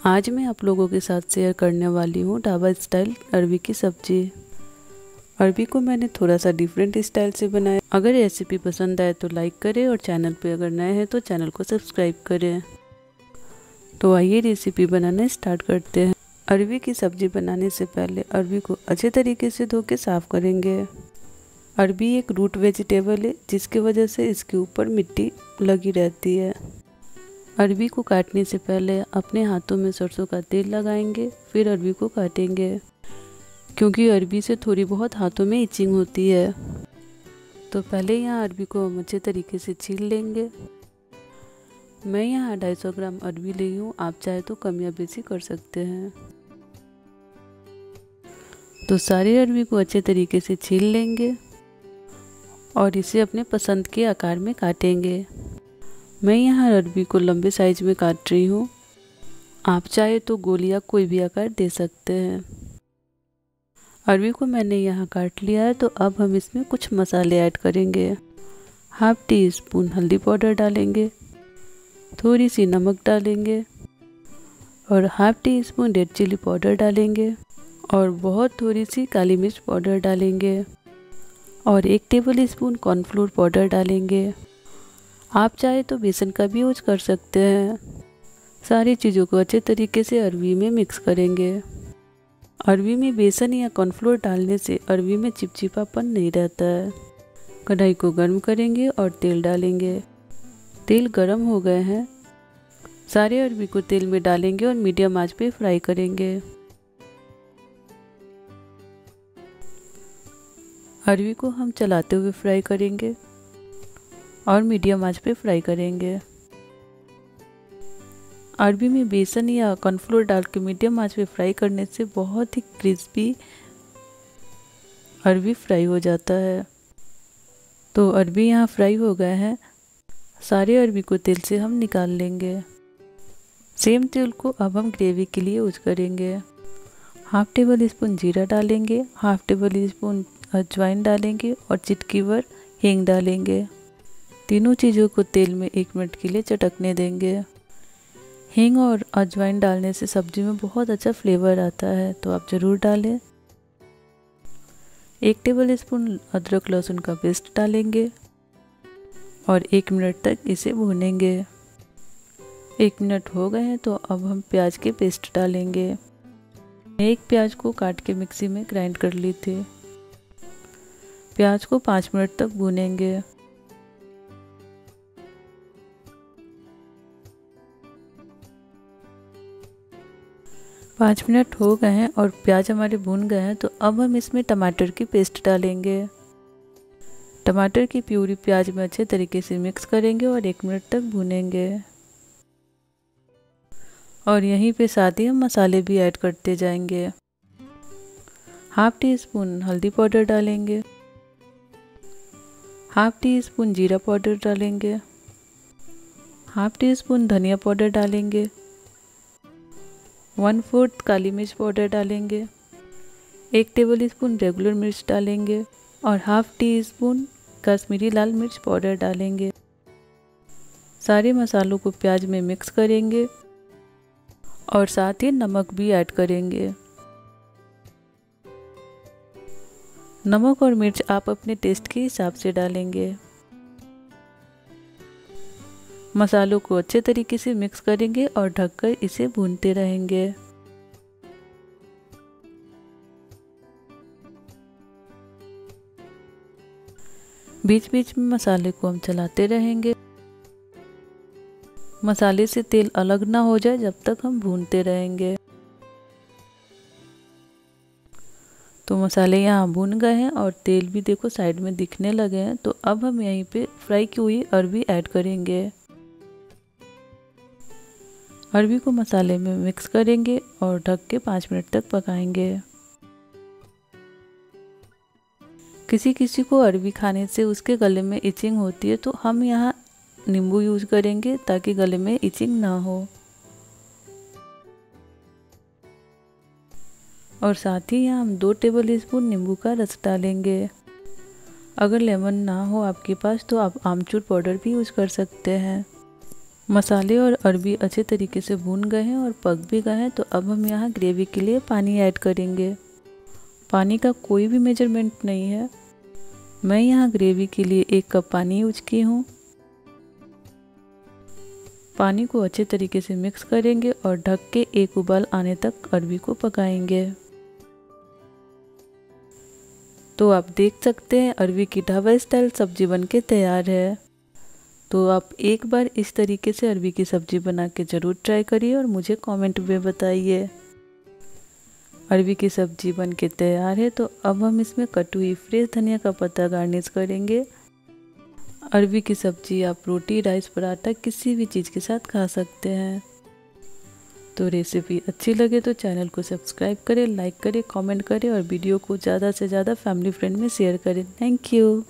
आज मैं आप लोगों के साथ शेयर करने वाली हूँ ढाबा स्टाइल अरबी की सब्जी। अरबी को मैंने थोड़ा सा डिफरेंट स्टाइल से बनाया। अगर रेसिपी पसंद आए तो लाइक करें और चैनल पे अगर नए हैं तो चैनल को सब्सक्राइब करें। तो आइए रेसिपी बनाना स्टार्ट करते हैं। अरबी की सब्जी बनाने से पहले अरबी को अच्छे तरीके से धो के साफ़ करेंगे। अरबी एक रूट वेजिटेबल है जिसकी वजह से इसके ऊपर मिट्टी लगी रहती है। अरबी को काटने से पहले अपने हाथों में सरसों का तेल लगाएंगे, फिर अरबी को काटेंगे क्योंकि अरबी से थोड़ी बहुत हाथों में इचिंग होती है। तो पहले यहाँ अरबी को हम अच्छे तरीके से छील लेंगे। मैं यहाँ 250 ग्राम अरबी ली हूँ, आप चाहे तो कम या बेसी कर सकते हैं। तो सारी अरबी को अच्छे तरीके से छील लेंगे और इसे अपने पसंद के आकार में काटेंगे। मैं यहाँ अरबी को लंबे साइज में काट रही हूँ, आप चाहे तो गोल या कोई भी आकार दे सकते हैं। अरबी को मैंने यहाँ काट लिया है, तो अब हम इसमें कुछ मसाले ऐड करेंगे। हाफ टी स्पून हल्दी पाउडर डालेंगे, थोड़ी सी नमक डालेंगे और half teaspoon red chilli powder डालेंगे और बहुत थोड़ी सी काली मिर्च पाउडर डालेंगे और 1 टेबल स्पून कॉर्नफ्लोर पाउडर डालेंगे। आप चाहे तो बेसन का भी यूज कर सकते हैं। सारी चीज़ों को अच्छे तरीके से अरबी में मिक्स करेंगे। अरबी में बेसन या कॉर्नफ्लोर डालने से अरबी में चिपचिपापन नहीं रहता है। कढ़ाई को गर्म करेंगे और तेल डालेंगे। तेल गर्म हो गए हैं, सारे अरबी को तेल में डालेंगे और मीडियम आंच पे फ्राई करेंगे। अरबी को हम चलाते हुए फ्राई करेंगे और मीडियम आंच पे फ्राई करेंगे। अरबी में बेसन या कॉर्नफ्लोर डाल के मीडियम आंच पे फ्राई करने से बहुत ही क्रिस्पी अरबी फ्राई हो जाता है। तो अरबी यहाँ फ्राई हो गए हैं, सारे अरबी को तेल से हम निकाल लेंगे। सेम तेल को अब हम ग्रेवी के लिए यूज करेंगे। हाफ टेबल स्पून जीरा डालेंगे, हाफ टेबल स्पून अजवाइन डालेंगे और चिटकी भर हींग डालेंगे। तीनों चीज़ों को तेल में 1 मिनट के लिए चटकने देंगे। हींग और अजवाइन डालने से सब्जी में बहुत अच्छा फ्लेवर आता है, तो आप ज़रूर डालें। 1 टेबल स्पून अदरक लहसुन का पेस्ट डालेंगे और 1 मिनट तक इसे भूनेंगे। 1 मिनट हो गए हैं, तो अब हम प्याज के पेस्ट डालेंगे। मैं एक प्याज को काट के मिक्सी में ग्राइंड कर ली थी। प्याज को 5 मिनट तक भूनेंगे। पाँच मिनट हो गए हैं और प्याज हमारे भून गए हैं, तो अब हम इसमें टमाटर की पेस्ट डालेंगे। टमाटर की प्यूरी प्याज में अच्छे तरीके से मिक्स करेंगे और 1 मिनट तक भूनेंगे। और यहीं पे साथ ही हम मसाले भी ऐड करते जाएंगे। हाफ टी स्पून हल्दी पाउडर डालेंगे, हाफ टी स्पून जीरा पाउडर डालेंगे, हाफ टी स्पून धनिया पाउडर डालेंगे, 1/4 काली मिर्च पाउडर डालेंगे, 1 टेबल स्पून रेगुलर मिर्च डालेंगे और हाफ टी स्पून कश्मीरी लाल मिर्च पाउडर डालेंगे। सारे मसालों को प्याज में मिक्स करेंगे और साथ ही नमक भी ऐड करेंगे। नमक और मिर्च आप अपने टेस्ट के हिसाब से डालेंगे। मसालों को अच्छे तरीके से मिक्स करेंगे और ढककर इसे भूनते रहेंगे। बीच बीच में मसाले को हम चलाते रहेंगे। मसाले से तेल अलग ना हो जाए जब तक हम भूनते रहेंगे। तो मसाले यहाँ भून गए हैं और तेल भी देखो साइड में दिखने लगे हैं। तो अब हम यहीं पे फ्राई की हुई अरबी ऐड करेंगे। अरबी को मसाले में मिक्स करेंगे और ढक के 5 मिनट तक पकाएंगे। किसी किसी को अरबी खाने से उसके गले में इचिंग होती है, तो हम यहाँ नींबू यूज करेंगे ताकि गले में इचिंग ना हो। और साथ ही यहाँ हम 2 टेबल स्पून नींबू का रस डालेंगे। अगर लेमन ना हो आपके पास तो आप आमचूर पाउडर भी यूज कर सकते हैं। मसाले और अरबी अच्छे तरीके से भून गए हैं और पक भी गए हैं, तो अब हम यहाँ ग्रेवी के लिए पानी ऐड करेंगे। पानी का कोई भी मेजरमेंट नहीं है। मैं यहाँ ग्रेवी के लिए 1 कप पानी यूज की हूँ। पानी को अच्छे तरीके से मिक्स करेंगे और ढक के 1 उबाल आने तक अरबी को पकाएंगे। तो आप देख सकते हैं अरबी की ढाबा स्टाइल सब्जी बनके तैयार है। तो आप एक बार इस तरीके से अरबी की सब्ज़ी बना के ज़रूर ट्राई करिए और मुझे कमेंट में बताइए। अरबी की सब्ज़ी बन के तैयार है, तो अब हम इसमें कटी हुई फ्रेश धनिया का पत्ता गार्निश करेंगे। अरबी की सब्ज़ी आप रोटी, राइस, पराठा किसी भी चीज़ के साथ खा सकते हैं। तो रेसिपी अच्छी लगे तो चैनल को सब्सक्राइब करें, लाइक करें, कमेंट करें और वीडियो को ज़्यादा से ज़्यादा फैमिली फ्रेंड में शेयर करें। Thank you.